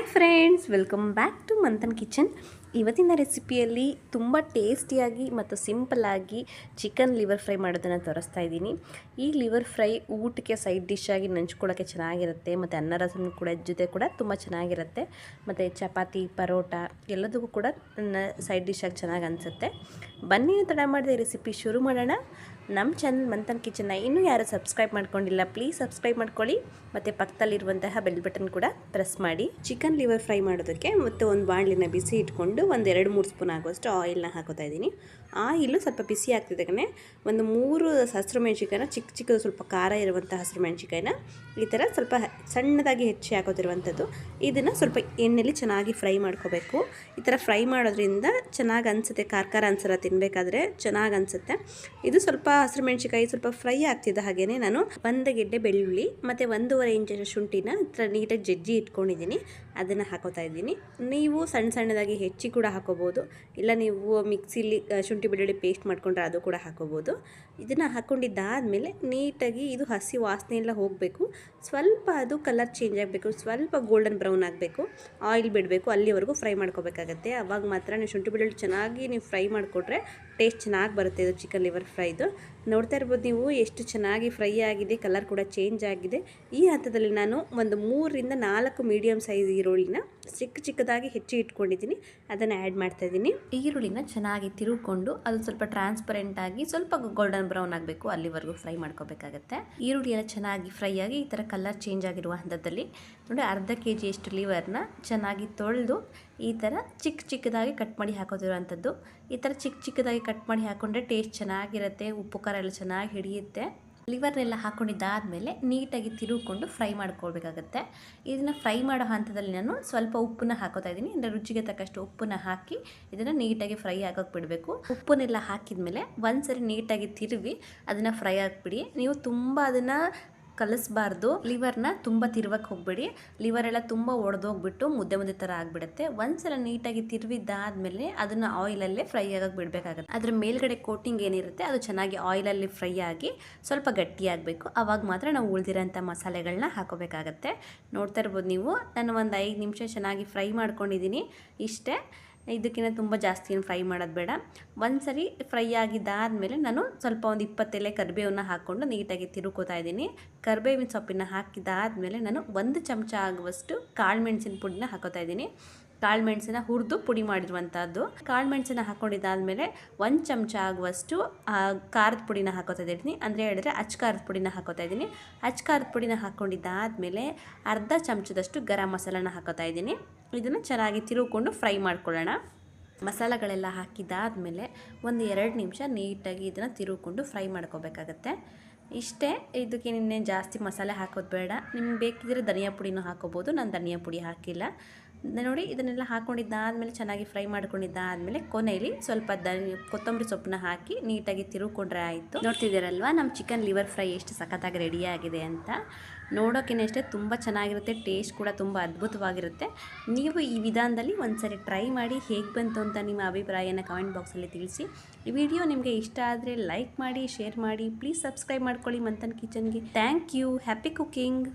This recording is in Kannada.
Hi friends, welcome back to Manthan kitchen. ಇವತ್ತಿನ ರೆಸಿಪಿಯಲ್ಲಿ ತುಂಬ ಟೇಸ್ಟಿಯಾಗಿ ಮತ್ತು ಸಿಂಪಲ್ಲಾಗಿ ಚಿಕನ್ ಲಿವರ್ ಫ್ರೈ ಮಾಡೋದನ್ನು ತೋರಿಸ್ತಾ ಇದ್ದೀನಿ. ಈ ಲಿವರ್ ಫ್ರೈ ಊಟಕ್ಕೆ ಸೈಡ್ ಡಿಶ್ ಆಗಿ ನಂಚ್ಕೊಳ್ಳೋಕ್ಕೆ ಚೆನ್ನಾಗಿರುತ್ತೆ ಮತ್ತು ಅನ್ನ ರಸಮ್ ಕೂಡ ಜೊತೆ ಕೂಡ ತುಂಬ ಚೆನ್ನಾಗಿರುತ್ತೆ. ಮತ್ತು ಚಪಾತಿ, ಪರೋಟ ಎಲ್ಲದಕ್ಕೂ ಕೂಡ ಸೈಡ್ ಡಿಶ್ ಆಗಿ ಚೆನ್ನಾಗಿ ಅನಿಸುತ್ತೆ. ಬನ್ನಿ ತಡ ಮಾಡಿದೆ ರೆಸಿಪಿ ಶುರು ಮಾಡೋಣ. ನಮ್ಮ ಚಾನಲ್ ಮಂಥನ್ ಕಿಚನ್ನ ಇನ್ನೂ ಯಾರು ಸಬ್ಸ್ಕ್ರೈಬ್ ಮಾಡ್ಕೊಂಡಿಲ್ಲ, ಪ್ಲೀಸ್ ಸಬ್ಸ್ಕ್ರೈಬ್ ಮಾಡ್ಕೊಳ್ಳಿ ಮತ್ತು ಪಕ್ಕದಲ್ಲಿರುವಂತಹ ಬೆಲ್ ಬಟನ್ ಕೂಡ ಪ್ರೆಸ್ ಮಾಡಿ. ಚಿಕನ್ ಲಿವರ್ ಫ್ರೈ ಮಾಡೋದಕ್ಕೆ ಮತ್ತು ಒಂದು ಬಾಣಲಿನ ಬಿಸಿ ಇಟ್ಕೊಂಡು ಒಂದು 2-3 ಸ್ಪೂನ್ ಆಗುವಷ್ಟು ಆಯಿಲ್ನ ಹಾಕೋತಾ ಇದ್ದೀನಿ. ಆಯಿಲು ಸ್ವಲ್ಪ ಬಿಸಿ ಆಗ್ತಿದ್ದಾಗಲೇ ಒಂದು 3 ಹಸಿರು ಮೆಣಸಿಕಾಯಿನ, ಚಿಕ್ಕದು ಸ್ವಲ್ಪ ಖಾರ ಇರುವಂಥ ಹಸಿರು ಮೆಣಸಿಕಾಯಿನ ಈ ಥರ ಸ್ವಲ್ಪ ಸಣ್ಣದಾಗಿ ಹೆಚ್ಚಿ ಹಾಕೋತಿರುವಂಥದ್ದು. ಇದನ್ನು ಸ್ವಲ್ಪ ಎಣ್ಣೆಯಲ್ಲಿ ಚೆನ್ನಾಗಿ ಫ್ರೈ ಮಾಡ್ಕೋಬೇಕು. ಈ ಥರ ಫ್ರೈ ಮಾಡೋದ್ರಿಂದ ಚೆನ್ನಾಗಿ ಅನಿಸುತ್ತೆ, ಖಾರ ಅನ್ಸಲ್ಲ, ತಿನ್ನಬೇಕಾದ್ರೆ ಚೆನ್ನಾಗಿ ಅನಿಸುತ್ತೆ. ಇದು ಸ್ವಲ್ಪ ಹಸಿರು ಮೆಣಸಿಕಾಯಿ ಸ್ವಲ್ಪ ಫ್ರೈ ಆಗ್ತಿದ್ದ ಹಾಗೆಯೇ ನಾನು 1 ಗೆಡ್ಡೆ ಬೆಳ್ಳುಳ್ಳಿ ಮತ್ತು 1.5 ಇಂಚ್ ಶುಂಠಿನ ನೀಟಾಗಿ ಜಜ್ಜಿ ಇಟ್ಕೊಂಡಿದ್ದೀನಿ, ಅದನ್ನು ಹಾಕೋತಾ ಇದ್ದೀನಿ. ನೀವು ಸಣ್ಣದಾಗಿ ಹೆಚ್ಚಿ ಕೂಡ ಹಾಕೋಬೋದು, ಇಲ್ಲ ನೀವು ಮಿಕ್ಸಿಲಿ ಶುಂಠಿ ಬೆಳ್ಳುಳ್ಳಿ ಪೇಸ್ಟ್ ಮಾಡ್ಕೊಂಡ್ರೆ ಅದು ಕೂಡ ಹಾಕೋಬೋದು. ಇದನ್ನು ಹಾಕ್ಕೊಂಡಿದ್ದಾದಮೇಲೆ ನೀಟಾಗಿ ಇದು ಹಸಿ ವಾಸನೆ ಎಲ್ಲ ಹೋಗಬೇಕು, ಸ್ವಲ್ಪ ಅದು ಕಲರ್ ಚೇಂಜ್ ಆಗಬೇಕು, ಸ್ವಲ್ಪ ಗೋಲ್ಡನ್ ಬ್ರೌನ್ ಆಗಬೇಕು, ಆಯಿಲ್ ಬಿಡಬೇಕು, ಅಲ್ಲಿವರೆಗೂ ಫ್ರೈ ಮಾಡ್ಕೋಬೇಕಾಗತ್ತೆ. ಆವಾಗ ಮಾತ್ರ ನೀವು ಶುಂಠಿ ಬೆಳ್ಳುಳ್ಳಿ ಚೆನ್ನಾಗಿ ನೀವು ಫ್ರೈ ಮಾಡಿಕೊಟ್ರೆ ಟೇಸ್ಟ್ ಚೆನ್ನಾಗಿ ಬರುತ್ತೆ ಇದು ಚಿಕನ್ ಲಿವರ್ ಫ್ರೈದು. ನೋಡ್ತಾ ಇರ್ಬೋದು ನೀವು ಎಷ್ಟು ಚೆನ್ನಾಗಿ ಫ್ರೈ ಆಗಿದೆ, ಕಲರ್ ಕೂಡ ಚೇಂಜ್ ಆಗಿದೆ. ಈ ಹಂತದಲ್ಲಿ ನಾನು ಒಂದು 3-4 ಮೀಡಿಯಮ್ ಸೈಜ್ ಈರುಳ್ಳಿನ ಚಿಕ್ಕದಾಗಿ ಹೆಚ್ಚಿ ಇಟ್ಕೊಂಡಿದ್ದೀನಿ, ಅದನ್ನು ಆ್ಯಡ್ ಮಾಡ್ತಾ ಇದ್ದೀನಿ. ಈರುಳ್ಳಿನ ಚೆನ್ನಾಗಿ ತಿರುಗಿಕೊಂಡು ಅದು ಸ್ವಲ್ಪ ಟ್ರಾನ್ಸ್ಪರೆಂಟ್ ಆಗಿ ಸ್ವಲ್ಪ ಗೋಲ್ಡನ್ ಬ್ರೌನ್ ಆಗಬೇಕು, ಅಲ್ಲಿವರೆಗೂ ಫ್ರೈ ಮಾಡ್ಕೋಬೇಕಾಗತ್ತೆ. ಈರುಳ್ಳಿಯನ್ನು ಚೆನ್ನಾಗಿ ಫ್ರೈ ಆಗಿ ಈ ಥರ ಕಲರ್ ಚೇಂಜ್ ಆಗಿರುವ ಹಂತದಲ್ಲಿ ನೋಡಿ ಅರ್ಧ kg ಅಷ್ಟು ಲಿವರ್ನ ಚೆನ್ನಾಗಿ ತೊಳೆದು ಈ ಥರ ಚಿಕ್ಕದಾಗಿ ಕಟ್ ಮಾಡಿ ಹಾಕೋತಿರುವಂಥದ್ದು. ಈ ಥರ ಚಿಕ್ಕದಾಗಿ ಕಟ್ ಮಾಡಿ ಹಾಕೊಂಡ್ರೆ ಟೇಸ್ಟ್ ಚೆನ್ನಾಗಿರುತ್ತೆ, ಉಪ್ಪು ಖಾರ ಎಲ್ಲ ಚೆನ್ನಾಗಿ ಹಿಡಿಯುತ್ತೆ. ಲಿವರ್ನೆಲ್ಲ ಹಾಕ್ಕೊಂಡಿದ್ದಾದಮೇಲೆ ನೀಟಾಗಿ ತಿರುಗಿಕೊಂಡು ಫ್ರೈ ಮಾಡ್ಕೊಳ್ಬೇಕಾಗತ್ತೆ. ಇದನ್ನು ಫ್ರೈ ಮಾಡೋ ಹಂತದಲ್ಲಿ ನಾನು ಸ್ವಲ್ಪ ಉಪ್ಪನ್ನ ಹಾಕೋತಾ ಇದ್ದೀನಿ, ಅಂದರೆ ರುಚಿಗೆ ತಕ್ಕಷ್ಟು ಉಪ್ಪನ್ನ ಹಾಕಿ ಇದನ್ನು ನೀಟಾಗಿ ಫ್ರೈ ಆಗೋಕ್ಕೆ ಬಿಡಬೇಕು. ಉಪ್ಪನ್ನೆಲ್ಲ ಹಾಕಿದ್ಮೇಲೆ ಒಂದ್ಸರಿ ನೀಟಾಗಿ ತಿರುವಿ ಅದನ್ನು ಫ್ರೈ ಆಗಿಬಿಡಿ. ನೀವು ತುಂಬ ಅದನ್ನು ಕಲಿಸ್ಬಾರ್ದು, ಲಿವರ್ನ ತುಂಬ ತಿರುವಕ್ಕೆ ಹೋಗಬೇಡಿ, ಲಿವರ್ ಎಲ್ಲ ತುಂಬ ಒಡೆದೋಗ್ಬಿಟ್ಟು ಮುದ್ದೆ ಥರ ಆಗಿಬಿಡುತ್ತೆ. ಒಂದ್ಸಲ ನೀಟಾಗಿ ತಿರುವಿದ್ದಾದಮೇಲೆ ಅದನ್ನು ಆಯಿಲಲ್ಲೇ ಫ್ರೈ ಆಗೋಕ್ಕೆ ಬಿಡಬೇಕಾಗುತ್ತೆ. ಅದರ ಮೇಲ್ಗಡೆ ಕೋಟಿಂಗ್ ಏನಿರುತ್ತೆ ಅದು ಚೆನ್ನಾಗಿ ಆಯಿಲಲ್ಲಿ ಫ್ರೈ ಆಗಿ ಸ್ವಲ್ಪ ಗಟ್ಟಿಯಾಗಬೇಕು, ಆವಾಗ ಮಾತ್ರ ನಾವು ಉಳಿದಿರೋಂಥ ಮಸಾಲೆಗಳನ್ನ ಹಾಕೋಬೇಕಾಗತ್ತೆ. ನೋಡ್ತಾ ಇರ್ಬೋದು ನೀವು, ನಾನು ಒಂದು 5 ನಿಮಿಷ ಚೆನ್ನಾಗಿ ಫ್ರೈ ಮಾಡ್ಕೊಂಡಿದ್ದೀನಿ, ಇಷ್ಟೇ. ಇದಕ್ಕಿಂತ ತುಂಬ ಜಾಸ್ತಿ ಏನು ಫ್ರೈ ಮಾಡೋದು ಬೇಡ. ಒಂದ್ಸರಿ ಫ್ರೈ ಆಗಿದ್ದಾದಮೇಲೆ ನಾನು ಸ್ವಲ್ಪ ಒಂದು 20 ಎಲೆ ಕರಿಬೇವನ್ನ ಹಾಕ್ಕೊಂಡು ನೀಟಾಗಿ ತಿರುಕೋತಾ ಇದ್ದೀನಿ. ಕರಿಬೇವಿನ ಸೊಪ್ಪಿನ ಹಾಕಿದ್ದಾದಮೇಲೆ ನಾನು 1 ಚಮಚ ಆಗುವಷ್ಟು ಕಾಳು ಮೆಣಸಿನ ಪುಡಿನ ಹಾಕೋತಾ ಇದ್ದೀನಿ. ಕಾಳು ಮೆಣಸನ್ನ ಹುರಿದು ಪುಡಿ ಮಾಡಿರುವಂಥದ್ದು. ಕಾಳು ಮೆಣಸನ್ನ ಹಾಕ್ಕೊಂಡಿದ್ದಾದಮೇಲೆ 1 ಚಮಚ ಆಗುವಷ್ಟು ಖಾರದ ಪುಡಿನ ಹಾಕೋತಾ ಇದ್ದೀನಿ, ಅಂದರೆ ಹೇಳಿದ್ರೆ ಅಚ್ಚ ಖಾರದ ಪುಡಿನ ಹಾಕೋತಾ ಇದ್ದೀನಿ. ಅಚ್ಚ ಖಾರದ ಪುಡಿನ ಹಾಕ್ಕೊಂಡಿದ್ದಾದಮೇಲೆ ಅರ್ಧ ಚಮಚದಷ್ಟು ಗರಂ ಮಸಾಲನ ಹಾಕೋತಾ ಇದ್ದೀನಿ. ಇದನ್ನು ಚೆನ್ನಾಗಿ ತಿರುಗಿಕೊಂಡು ಫ್ರೈ ಮಾಡ್ಕೊಳ್ಳೋಣ. ಮಸಾಲೆಗಳೆಲ್ಲ ಹಾಕಿದ್ದಾದಮೇಲೆ ಒಂದು 2 ನಿಮಿಷ ನೀಟಾಗಿ ಇದನ್ನು ತಿರುಗಿಕೊಂಡು ಫ್ರೈ ಮಾಡ್ಕೋಬೇಕಾಗತ್ತೆ. ಇಷ್ಟೇ, ಇದಕ್ಕೆ ನಿನ್ನೆ ಜಾಸ್ತಿ ಮಸಾಲೆ ಹಾಕೋದು ಬೇಡ. ನಿಮ್ಗೆ ಬೇಕಿದ್ರೆ ಧನಿಯಾ ಪುಡಿನೂ ಹಾಕೋಬೋದು, ನಾನು ಧನಿಯಾ ಪುಡಿ ಹಾಕಿಲ್ಲ. ನೋಡಿ ಇದನ್ನೆಲ್ಲ ಹಾಕ್ಕೊಂಡಿದ್ದಾದಮೇಲೆ ಚೆನ್ನಾಗಿ ಫ್ರೈ ಮಾಡ್ಕೊಂಡಿದ್ದಾದಮೇಲೆ ಕೊನೆಯಲ್ಲಿ ಸ್ವಲ್ಪ ಕೊತ್ತಂಬರಿ ಸೊಪ್ಪನ್ನ ಹಾಕಿ ನೀಟಾಗಿ ತಿರುಗಿಕೊಂಡ್ರೆ ಆಯಿತು. ನೋಡ್ತಿದ್ದೀರಲ್ವ ನಮ್ಮ ಚಿಕನ್ ಲಿವರ್ ಫ್ರೈ ಎಷ್ಟು ಸಖತ್ತಾಗಿ ರೆಡಿಯಾಗಿದೆ ಅಂತ. ನೋಡೋಕ್ಕೇನೆ ಅಷ್ಟೇ ತುಂಬ ಚೆನ್ನಾಗಿರುತ್ತೆ, ಟೇಸ್ಟ್ ಕೂಡ ತುಂಬ ಅದ್ಭುತವಾಗಿರುತ್ತೆ. ನೀವು ಈ ವಿಧಾನದಲ್ಲಿ ಒಂದ್ಸರಿ ಟ್ರೈ ಮಾಡಿ, ಹೇಗೆ ಬಂತು ಅಂತ ನಿಮ್ಮ ಅಭಿಪ್ರಾಯನ ಕಮೆಂಟ್ ಬಾಕ್ಸಲ್ಲಿ ತಿಳಿಸಿ. ಈ ವಿಡಿಯೋ ನಿಮಗೆ ಇಷ್ಟ ಆದರೆ ಲೈಕ್ ಮಾಡಿ, ಶೇರ್ ಮಾಡಿ, ಪ್ಲೀಸ್ ಸಬ್ಸ್ಕ್ರೈಬ್ ಮಾಡ್ಕೊಳ್ಳಿ ಮಂಥನ್ ಕಿಚನ್ಗೆ. Thank you. Happy cooking.